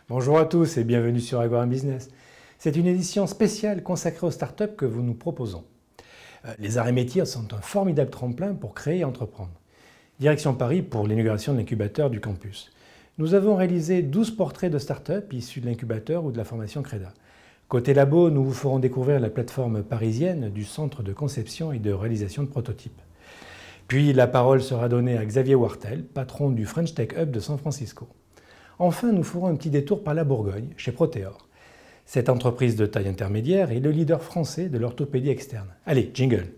Bonjour à tous et bienvenue sur Agora Business. C'est une édition spéciale consacrée aux startups que nous proposons. Les arts et métiers sont un formidable tremplin pour créer et entreprendre. Direction Paris pour l'inauguration de l'incubateur du campus. Nous avons réalisé 12 portraits de startups issus de l'incubateur ou de la formation Creda. Côté labo, nous vous ferons découvrir la plateforme parisienne du centre de conception et de réalisation de prototypes. Puis la parole sera donnée à Xavier Wartel, patron du French Tech Hub de San Francisco. Enfin, nous ferons un petit détour par la Bourgogne, chez Proteor. Cette entreprise de taille intermédiaire est le leader français de l'orthopédie externe. Allez, jingle!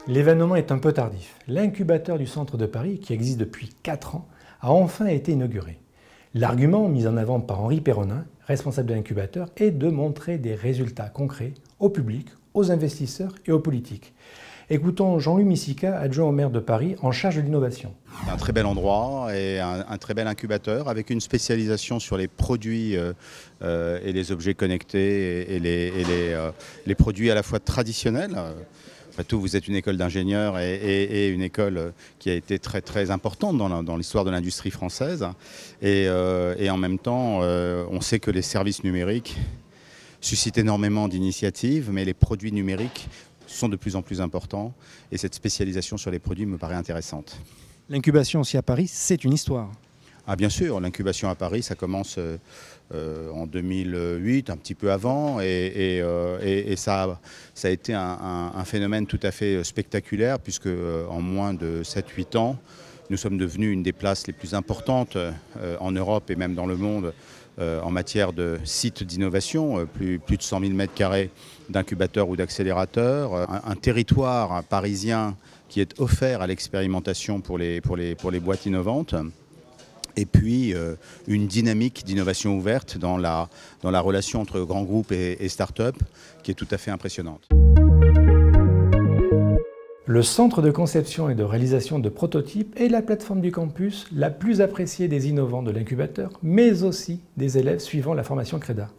L'événement est un peu tardif. L'incubateur du centre de Paris, qui existe depuis 4 ans, a enfin été inauguré. L'argument mis en avant par Henri Perronin, responsable de l'incubateur, est de montrer des résultats concrets au public, aux investisseurs et aux politiques. Écoutons Jean-Louis Missica, adjoint au maire de Paris, en charge de l'innovation. Un très bel endroit et un très bel incubateur avec une spécialisation sur les produits et les objets connectés et les produits à la fois traditionnels. Après tout, vous êtes une école d'ingénieurs et une école qui a été très importante dans l'histoire de l'industrie française. Et en même temps, on sait que les services numériques suscitent énormément d'initiatives, mais les produits numériques sont de plus en plus importants. Et cette spécialisation sur les produits me paraît intéressante. L'incubation aussi à Paris, c'est une histoire. Ah bien sûr, l'incubation à Paris, ça commence en 2008, un petit peu avant, et ça a été un phénomène tout à fait spectaculaire, puisque en moins de 7-8 ans, nous sommes devenus une des places les plus importantes en Europe et même dans le monde en matière de sites d'innovation, plus de 100 000 m² d'incubateurs ou d'accélérateurs, un territoire parisien qui est offert à l'expérimentation pour les boîtes innovantes. Et puis une dynamique d'innovation ouverte dans la relation entre grands groupes et start-up qui est tout à fait impressionnante. Le centre de conception et de réalisation de prototypes est la plateforme du campus la plus appréciée des innovants de l'incubateur, mais aussi des élèves suivant la formation Creda.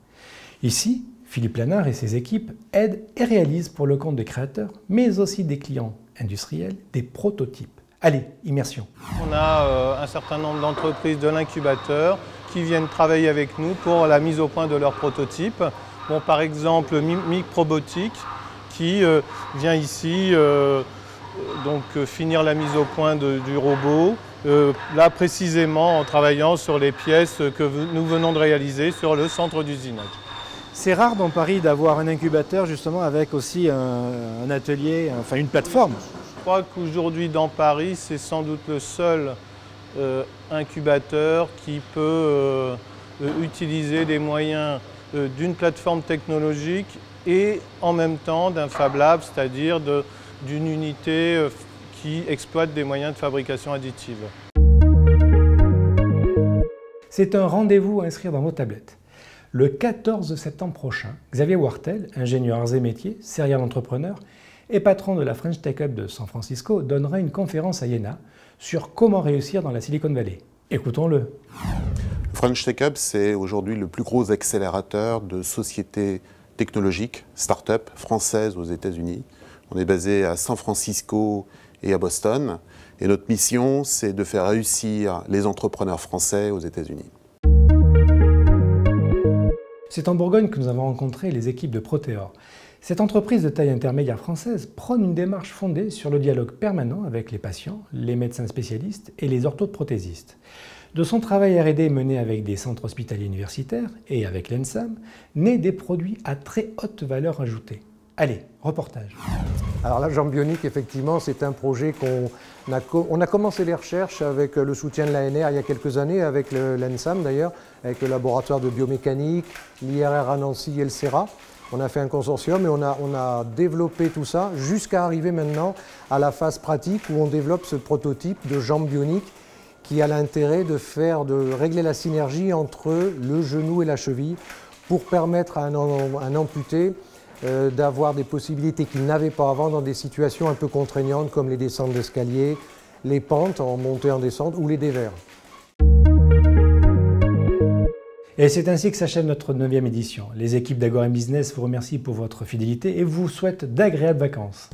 Ici, Philippe Lanard et ses équipes aident et réalisent pour le compte des créateurs, mais aussi des clients industriels, des prototypes. Allez, immersion. On a un certain nombre d'entreprises de l'incubateur qui viennent travailler avec nous pour la mise au point de leurs prototypes. Bon, par exemple, Microbotique qui vient ici finir la mise au point du robot, là précisément en travaillant sur les pièces que nous venons de réaliser sur le centre d'usinage. C'est rare dans Paris d'avoir un incubateur justement avec aussi un atelier, enfin une plateforme. Je crois qu'aujourd'hui dans Paris, c'est sans doute le seul incubateur qui peut utiliser des moyens d'une plateforme technologique et en même temps d'un Fab Lab, c'est-à-dire d'une unité qui exploite des moyens de fabrication additive. C'est un rendez-vous à inscrire dans vos tablettes. Le 14 septembre prochain, Xavier Wartel, ingénieur arts et métiers, serial entrepreneur et patron de la French Tech Hub de San Francisco, donnera une conférence à Iéna sur comment réussir dans la Silicon Valley. Écoutons-le. Le French Tech Hub, c'est aujourd'hui le plus gros accélérateur de sociétés technologiques, start-up françaises aux États-Unis. On est basé à San Francisco et à Boston. Et notre mission, c'est de faire réussir les entrepreneurs français aux États-Unis. C'est en Bourgogne que nous avons rencontré les équipes de Proteor. Cette entreprise de taille intermédiaire française prône une démarche fondée sur le dialogue permanent avec les patients, les médecins spécialistes et les orthoprothésistes. De son travail R&D mené avec des centres hospitaliers universitaires et avec l'ENSAM, naît des produits à très haute valeur ajoutée. Allez, reportage. Alors là, Jambes Bioniques, effectivement, c'est un projet on a commencé les recherches avec le soutien de l'ANR il y a quelques années, avec l'ENSAM d'ailleurs, avec le laboratoire de biomécanique, l'IRR à Nancy et le CERA. On a fait un consortium et on a développé tout ça jusqu'à arriver maintenant à la phase pratique où on développe ce prototype de jambes bioniques qui a l'intérêt de régler la synergie entre le genou et la cheville pour permettre à un amputé d'avoir des possibilités qu'il n'avait pas avant dans des situations un peu contraignantes comme les descentes d'escalier, les pentes en montée en descente ou les dévers. Et c'est ainsi que s'achève notre 9e édition. Les équipes d'Agora Business vous remercient pour votre fidélité et vous souhaitent d'agréables vacances.